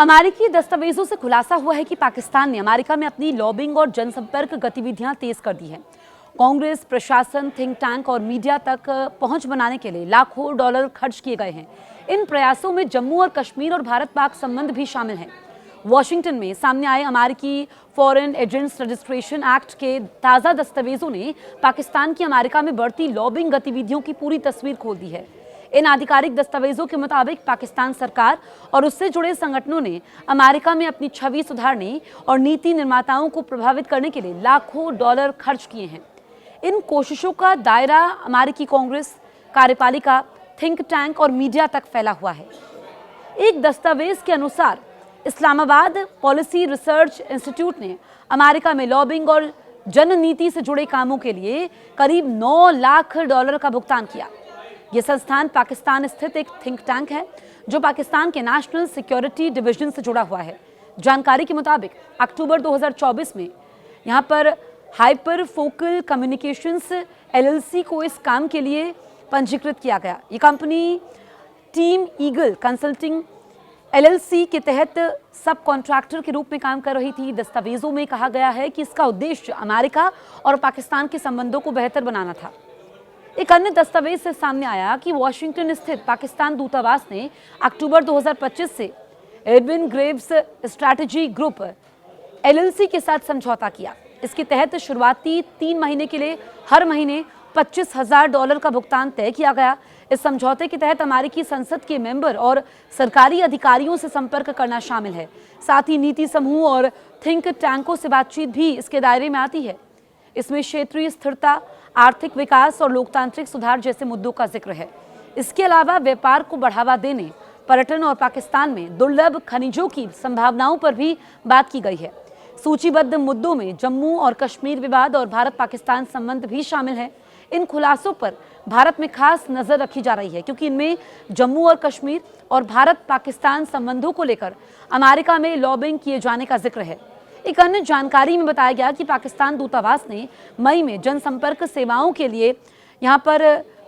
अमेरिकी दस्तावेजों से खुलासा हुआ है कि पाकिस्तान ने अमेरिका में अपनी लॉबिंग और जनसंपर्क गतिविधियां तेज कर दी है। कांग्रेस, प्रशासन, थिंक टैंक और मीडिया तक पहुंच बनाने के लिए लाखों डॉलर खर्च किए गए हैं। इन प्रयासों में जम्मू और कश्मीर और भारत पाक संबंध भी शामिल हैं। वॉशिंगटन में सामने आए अमेरिकी फॉरेन एजेंट्स रजिस्ट्रेशन एक्ट के ताज़ा दस्तावेजों ने पाकिस्तान की अमेरिका में बढ़ती लॉबिंग गतिविधियों की पूरी तस्वीर खोल दी है। इन आधिकारिक दस्तावेजों के मुताबिक पाकिस्तान सरकार और उससे जुड़े संगठनों ने अमेरिका में अपनी छवि सुधारने और नीति निर्माताओं को प्रभावित करने के लिए लाखों डॉलर खर्च किए हैं। इन कोशिशों का दायरा अमेरिकी कांग्रेस, कार्यपालिका, थिंक टैंक और मीडिया तक फैला हुआ है। एक दस्तावेज के अनुसार इस्लामाबाद पॉलिसी रिसर्च इंस्टीट्यूट ने अमेरिका में लॉबिंग और जननीति से जुड़े कामों के लिए करीब 9 लाख डॉलर का भुगतान किया। यह संस्थान पाकिस्तान स्थित एक थिंक टैंक है जो पाकिस्तान के नेशनल सिक्योरिटी डिवीजन से जुड़ा हुआ है। जानकारी के मुताबिक अक्टूबर 2024 में यहां पर हाइपर फोकल कम्युनिकेशंस एलएलसी को इस काम के लिए पंजीकृत किया गया। ये company team eagle consulting LLC के तहत सब कॉन्ट्रैक्टर के रूप में काम कर रही थी। दस्तावेजों में कहा गया है कि इसका उद्देश्य अमेरिका और पाकिस्तान के संबंधों को बेहतर बनाना था। एक अन्य दस्तावेज से सामने आया कि वॉशिंगटन स्थित पाकिस्तान दूतावास ने अक्टूबर 2025 से Edwin Graves strategy group LLC के साथ समझौता किया। इसके तहत शुरुआती 3 महीने के लिए हर महीने $25,000 का भुगतान तय किया गया। इस समझौते के तहत अमेरिकी संसद के मेंबर और सरकारी अधिकारियों से संपर्क करना शामिल है। साथ ही नीति समूह और थिंक टैंकों से बातचीत भी इसके दायरे में आती है। इसमें क्षेत्रीय स्थिरता, आर्थिक विकास और लोकतांत्रिक सुधार जैसे मुद्दों का जिक्र है। इसके अलावा व्यापार को बढ़ावा देने, पर्यटन और पाकिस्तान में दुर्लभ खनिजों की संभावनाओं पर भी बात की गई है। सूचीबद्ध मुद्दों में जम्मू और कश्मीर विवाद और भारत पाकिस्तान संबंध भी शामिल है। इन खुलासों पर भारत में खास नजर रखी जा रही है क्योंकि इनमें जम्मू और कश्मीर और भारत पाकिस्तान संबंधों को लेकर अमेरिका में लॉबिंग किए जाने का जिक्र है। एक अन्य जानकारी में बताया गया कि पाकिस्तान दूतावास ने मई में जनसंपर्क सेवाओं के लिए यहां पर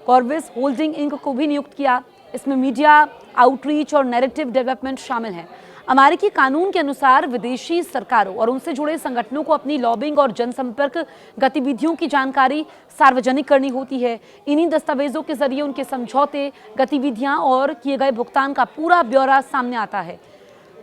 कॉर्विस होल्डिंग इंक को भी नियुक्त किया। इसमें मीडिया आउटरीच और नैरेटिव डेवलपमेंट शामिल है। अमेरिकी कानून के अनुसार विदेशी सरकारों और उनसे जुड़े संगठनों को अपनी लॉबिंग और जनसंपर्क गतिविधियों की जानकारी सार्वजनिक करनी होती है। इन्हीं दस्तावेजों के जरिए उनके समझौते, गतिविधियां और किए गए भुगतान का पूरा ब्यौरा सामने आता है।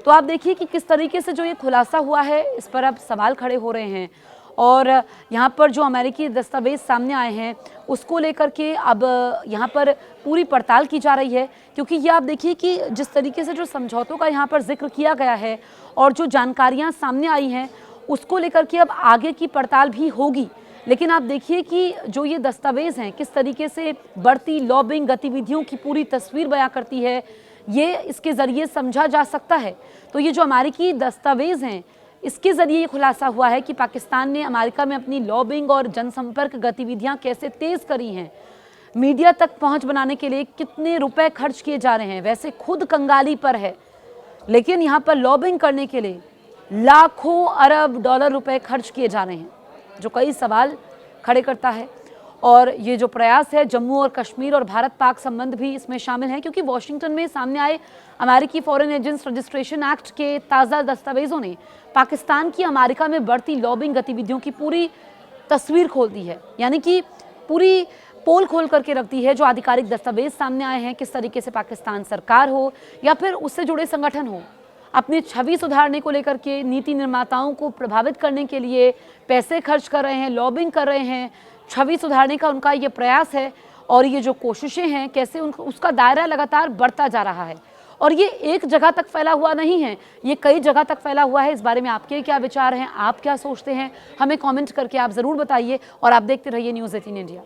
तो आप देखिए कि किस तरीके से जो ये खुलासा हुआ है, इस पर अब सवाल खड़े हो रहे हैं और यहाँ पर जो अमेरिकी दस्तावेज सामने आए हैं उसको लेकर के अब यहाँ पर पूरी पड़ताल की जा रही है। क्योंकि ये आप देखिए कि जिस तरीके से जो समझौतों का यहाँ पर जिक्र किया गया है और जो जानकारियाँ सामने आई हैं उसको लेकर के अब आगे की पड़ताल भी होगी। लेकिन आप देखिए कि जो ये दस्तावेज हैं किस तरीके से बढ़ती लॉबिंग गतिविधियों की पूरी तस्वीर बयां करती है, ये इसके ज़रिए समझा जा सकता है। तो ये जो अमेरिकी दस्तावेज हैं इसके ज़रिए ये खुलासा हुआ है कि पाकिस्तान ने अमेरिका में अपनी लॉबिंग और जनसंपर्क गतिविधियां कैसे तेज़ करी हैं, मीडिया तक पहुंच बनाने के लिए कितने रुपए खर्च किए जा रहे हैं। वैसे खुद कंगाली पर है लेकिन यहाँ पर लॉबिंग करने के लिए लाखों अरब डॉलर रुपए खर्च किए जा रहे हैं, जो कई सवाल खड़े करता है। और ये जो प्रयास है जम्मू और कश्मीर और भारत पाक संबंध भी इसमें शामिल है क्योंकि वॉशिंगटन में सामने आए अमेरिकी फॉरेन एजेंट्स रजिस्ट्रेशन एक्ट के ताज़ा दस्तावेजों ने पाकिस्तान की अमेरिका में बढ़ती लॉबिंग गतिविधियों की पूरी तस्वीर खोल दी है। यानी कि पूरी पोल खोल करके रख दी है। जो आधिकारिक दस्तावेज सामने आए हैं, किस तरीके से पाकिस्तान सरकार हो या फिर उससे जुड़े संगठन हो, अपनी छवि सुधारने को लेकर के नीति निर्माताओं को प्रभावित करने के लिए पैसे खर्च कर रहे हैं, लॉबिंग कर रहे हैं। छवि सुधारने का उनका ये प्रयास है और ये जो कोशिशें हैं कैसे उसका दायरा लगातार बढ़ता जा रहा है। और ये एक जगह तक फैला हुआ नहीं है, ये कई जगह तक फैला हुआ है। इस बारे में आपके क्या विचार हैं, आप क्या सोचते हैं, हमें कमेंट करके आप ज़रूर बताइए और आप देखते रहिए न्यूज़ 18 इंडिया।